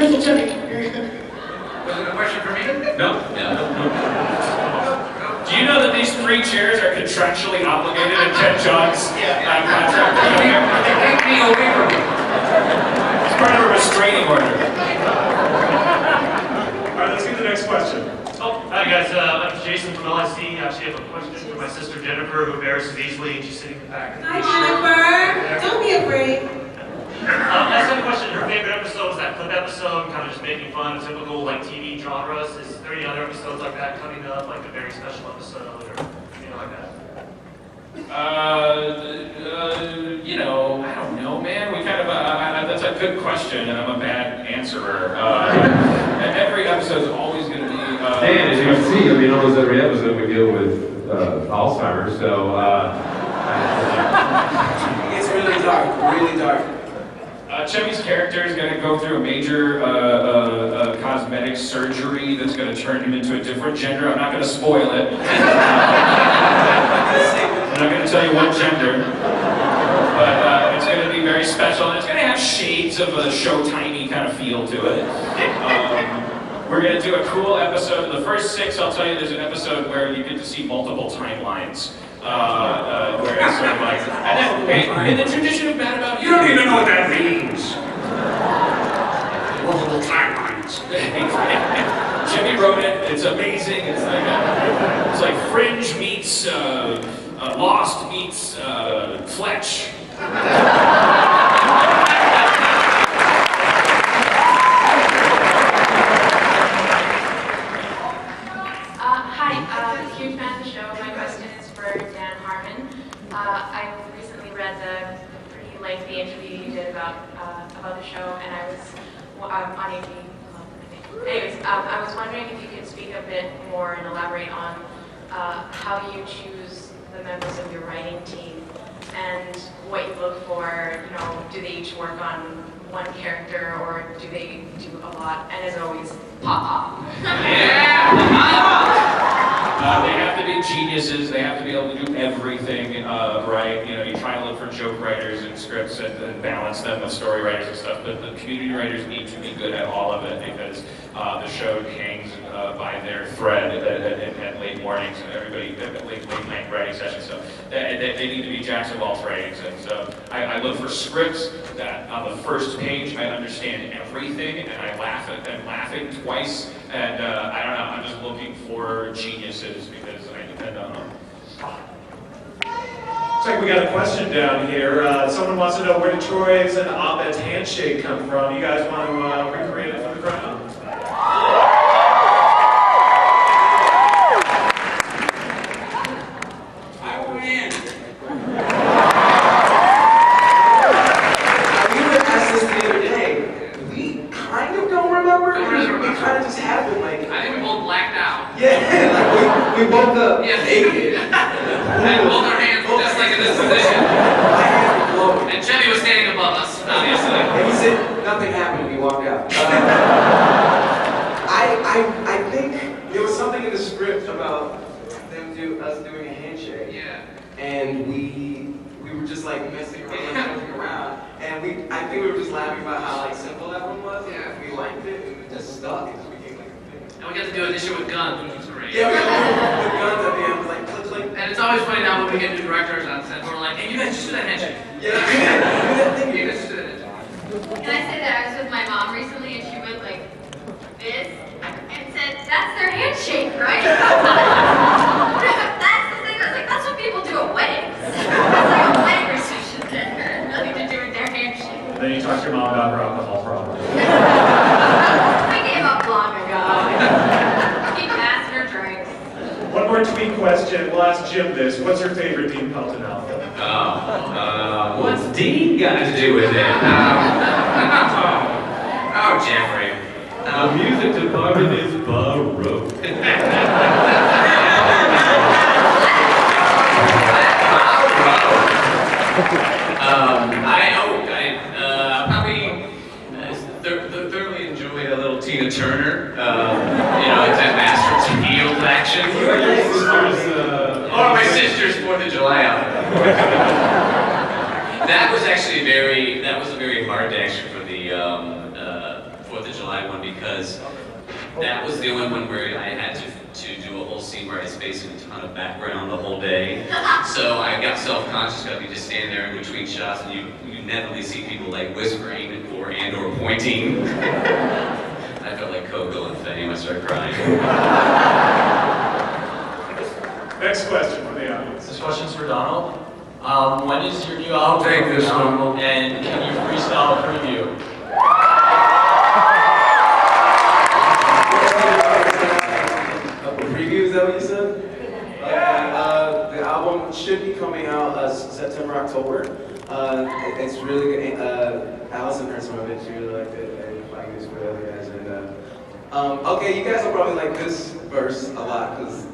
Uncle Chuck. Was it a question for me? No. Do you know that these 3 chairs are contractually obligated in Ken John's contract? They take me away from you. It's part of a restraining order. All right, let's get to the next question. Oh, hi guys, I'm Jason from LIC. I actually have a question for my sister Jennifer, who embarrasses easily, and she's sitting in the back. Hi Jennifer, don't be afraid. I just have a question. Her favorite episode was that clip episode, kind of just making fun of typical like TV genres. Is there any other episodes like that coming up, like a very special episode or anything like that? You know, I don't know, man. We kind of, that's a good question, and I'm a bad answerer. Every episode is always going to be... and as you can see, I mean, almost every episode we deal with Alzheimer's, so... It's really dark, really dark. Chevy's character is going to go through a major cosmetic surgery that's going to turn him into a different gender. I'm not going to spoil it. I'm not going to tell you what gender. But it's going to be very special. And it's going to have shades of a Showtimey kind of feel to it. We're going to do a cool episode. The first 6, I'll tell you, there's an episode where you get to see multiple timelines. Where it's sort of like, and then, in the tradition of Bad About You don't even know what that means. Multiple timelines. Jimmy wrote it. It's amazing. It's like Fringe meets Lost meets Fletch. Huge fan of the show. My question is for Dan Harmon. I recently read the pretty lengthy interview you did about the show, and I was on AV. Anyways, I was wondering if you could speak a bit more and elaborate on how you choose the members of your writing team and what you look for. You know, do they each work on one character, or do they do a lot? And as always, pop. They have to be geniuses. They have to be able to do everything right. You know, you try to look for joke writers and scripts and balance them with story writers and stuff. But the community writers need to be good at all of it, because the show hangs by their thread at late mornings and everybody at late night writing sessions. So they need to be jacks of all trades. And so I look for scripts that on the first page I understand everything, and I'm laughing twice. And I don't know, I'm just looking for geniuses because I depend on them. Looks like we got a question down here. Someone wants to know, where did Troy's and Abed's handshake come from? You guys want to recreate it for the crowd? I win. We were asked this the other day. We kind of don't remember. It kind of just happened, like... I think we both blacked out. Yeah, like we woke up Yeah. naked. And both our hands were just like in this position. My hands were glowing. And Chevy was standing above us, obviously. And he said, nothing happened, we walked out. I think there was something in the script about us doing a handshake. Yeah. And we were just like messing around, like joking around. And I think we were just laughing about how like simple that one was. Yeah. We liked it, and it just stuck. It just became like a thing. And we got to do an issue with guns, which was great. Yeah, we got the guns at the end, it was like click, click. And it's always funny now when we get new directors on set, we're like, hey, you guys just do that handshake. Yeah, do that thing. You guys just do that handshake. Can I say that I was with my mom recently, and she went like this and said, "That's their handshake, right?" That's the thing. I was like, "That's what people do at weddings. That's like a wedding reception. Nothing to do with their handshake." Then you talk to your mom about her alcohol problem. I gave up long ago. Keep passing her drinks. One more tweet question. We'll ask Jim this. What's your favorite Dean Pelton outfit? What's Dean got to do with it? Oh, Jeffrey. The music department is baroque. I probably thoroughly enjoyed a little Tina Turner. It's that Masters of Yield action. Or my sister's 4th of July outfit. That was a very hard action for the 4th of July one because that was the only one where I had to do a whole scene where I was facing a ton of background the whole day. So I got self-conscious because you just stand there in between shots and you inevitably see people like whispering or pointing. I felt like Coco and Fame. I started crying. Next question from the audience. This question's for Donald. When is your new album? Take this coming out? one. And can you freestyle a preview? A preview, is that what you said? The album should be coming out September, October. It's really good. Allison heard some of it. She really liked it. And playing this with other guys. And okay, you guys will probably like this verse a lot because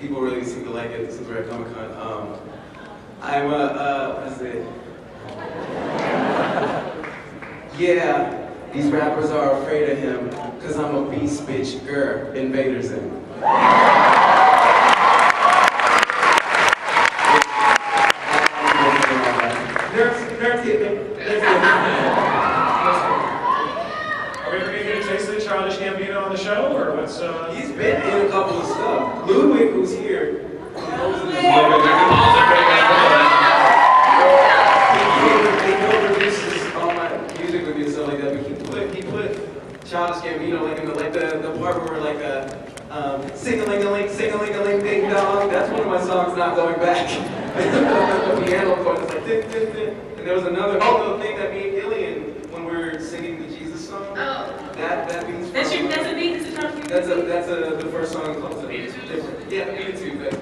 people really seem to like it since we're at Comic-Con. I'm what is it? Yeah, these rappers are afraid of him because I'm a beast bitch, invaders in. Nerds hit me. Are we ever going to get a taste of the Childish Gambino on the show, or what's? He's been in a couple of stuff. Ludwig, who's here, knows this. He co-produces all my music with me and stuff like that. But he put Childish Gambino like in the part where we're like sing-a-ling-a-ling, ding dong. That's one of my songs not going back. The piano chord is like din, din, din. And there was another thing that me and Gillian, when we were singing the Jesus song. Oh. That beat's That's from, a beat. that's the first song in close. Yeah, Beat It Too, but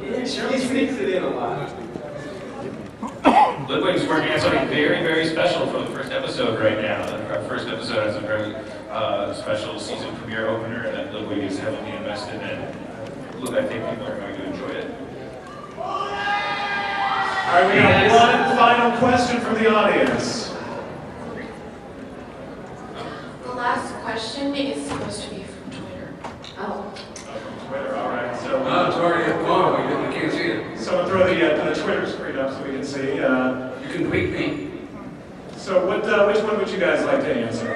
he sneaks it in a lot. Ludwig's working on something very, very special for the first episode right now. Our first episode has a very special season premiere opener that Ludwig is heavily invested in. Look, I think people are going to enjoy it. All right, we got one final question from the audience. The last question is supposed to be from Twitter. Oh. From Twitter, all right. So It's already up on. We can't see it. someone throw the Twitter screen up so we can see. You can tweet me. So which one would you guys like to answer?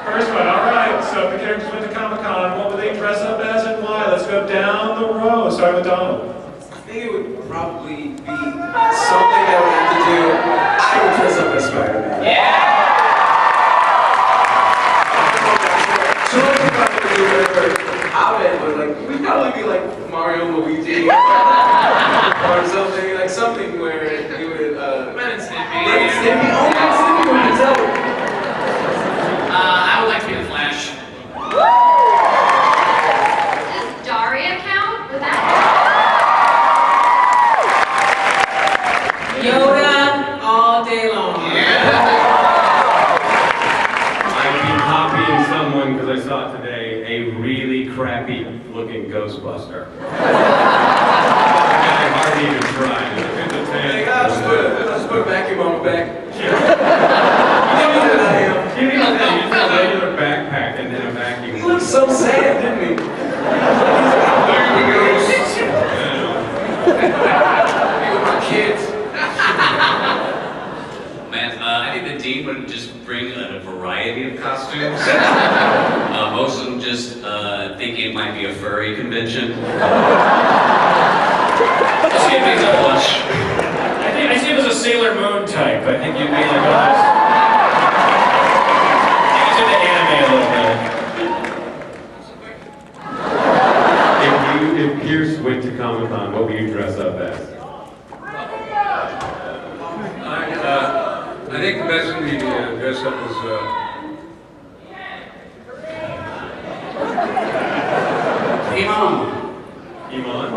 First one, all right. So if the characters went to Comic-Con, what would they dress up as and why? Let's go down the row. Start with Donald. I think it would probably be something that would have to do. I would dress up as Spider-Man. So I would probably do whatever outfit, but like we'd probably be like Mario and Luigi or something where you would Ren and Stimpy. Ren and Stimpy. Oh, Ren and Stimpy would be dope. I would like to be the Flash. Does Daria count? Would that Yoda all day long. I'd be copying someone because I saw it today, a really crappy looking Ghostbuster. I hardly even tried. Like, I'll just put a vacuum on my back. You need a regular backpack and then a vacuum. He looked so sad, didn't he? There we go. With my kids. Man, I think the dean would just bring a variety of costumes. Most of them just thinking it might be a furry convention. Just give things a blush. I see him as a Sailor Moon type. I think you'd be like, he's into anime a little bit. If Pierce went to Comic-Con, what would you dress up as? I think the best thing to dress up is Iman. Iman?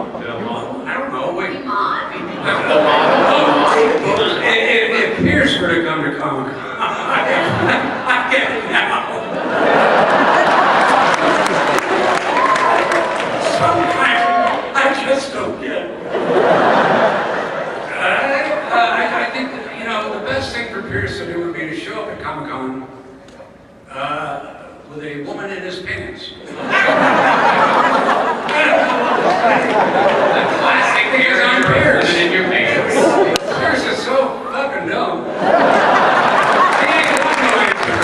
I don't know. Wait. Iman? If Pierce were to come to Comic-Con, I get it now. Sometimes I just don't get it. I think that, the best thing for Pierce to do would be to show up at Comic-Con with a woman in his pants. Classic Pierce on Pierce. Pierce. In your pants. Pierce is so fucking dumb. He ain't got no answer.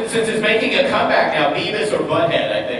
since it's making a comeback now, Beavis or Butthead, I think.